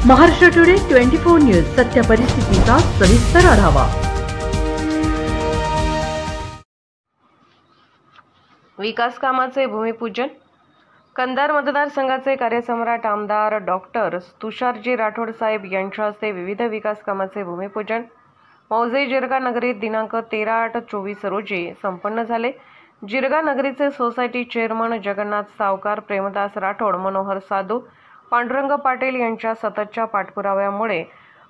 Maharashtra today 24 news सत्य परिस्थितीचा सविस्तर आढावा। विकास कामाचे भूमिपूजन। कंधार मतदारसंघाचे कार्यसम्राट आमदार डॉक्टर तुषारजी राठोड साहेब यांच्या हस्ते विविध विकास कामाचे भूमिपूजन मौजे जिरगा नगरीत दिनांक 13/8/24 रोजी संपन्न झाले। जिरगा नगरीचे सोसायटी चेअरमन जगन्नाथ सावकार, प्रेमदास राठोड, मनोहर साधू, पांडुरंग पाटील यांच्या सततच्या पाठपुराव्यामुळे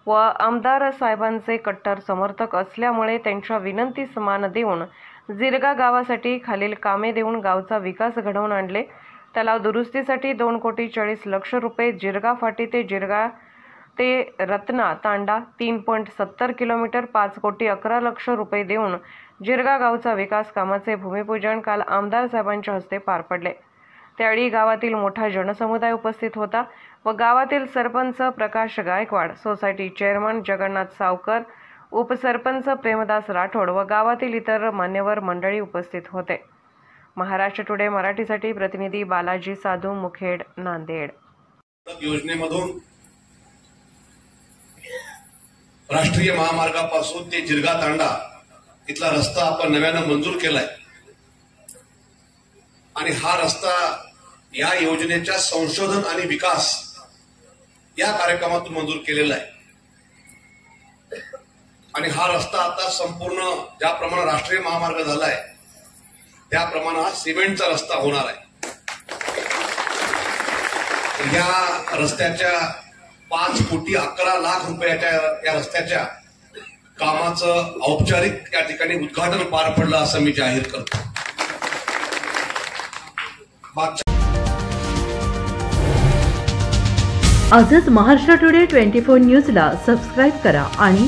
व आमदार साहेबांचे कट्टर समर्थक असल्यामुळे त्यांच्या विनंतीस मान देऊन जिरगा गावासाठी खालील कामे देऊन गावचा विकास घडवून आणले। तलाव दुरुस्तीसाठी 2,40,00,000 रुपये, जिरगा फाटी ते जिरगा ते रत्ना तांडा 3.70 किलोमीटर 5,11,00,000 रुपये देऊन जिरगा गावचा विकास कामाचे भूमिपूजन काल आमदार साहेबांच्या हस्ते पार पडले। त्यावेळी गावातील मोठा जनसमुदाय उपस्थित होता व गावातील सरपंच प्रकाश गायकवाड, सोसायटी चेअरमन जगन्नाथ सावकर, उपसरपंच प्रेमदास राठोड व गावातील इतर मान्यवर मंडळी उपस्थित होते। महाराष्ट्र टुडे मराठीसाठी प्रतिनिधी बालाजी साधू, मुखेड, नांदेड। योजनेमधून राष्ट्रीय महामार्गापासून ते जिरगा तांडा इथला रस्ता आपण नव्यानं मंजूर केलाय आणि हा रस्ता या योजनेच्या संशोधन आणि विकास या कार्यक्रमातून मंजूर केलेला आहे आणि हा रस्ता आता संपूर्ण ज्याप्रमाणे राष्ट्रीय महामार्ग झालाय त्याप्रमाणे हा सिमेंटचा रस्ता होणार आहे। या रस्त्याच्या 5,11,00,000 रुपयाच्या या रस्त्याच्या कामाचं औपचारिक या ठिकाणी उद्घाटन पार पडलं असं मी जाहीर करतो। आजच महाराष्ट्र टुडे 24 न्यूजला सबस्क्राइब करा आणि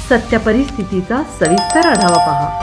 सत्य परिस्थितीचा सविस्तर आढावा पहा।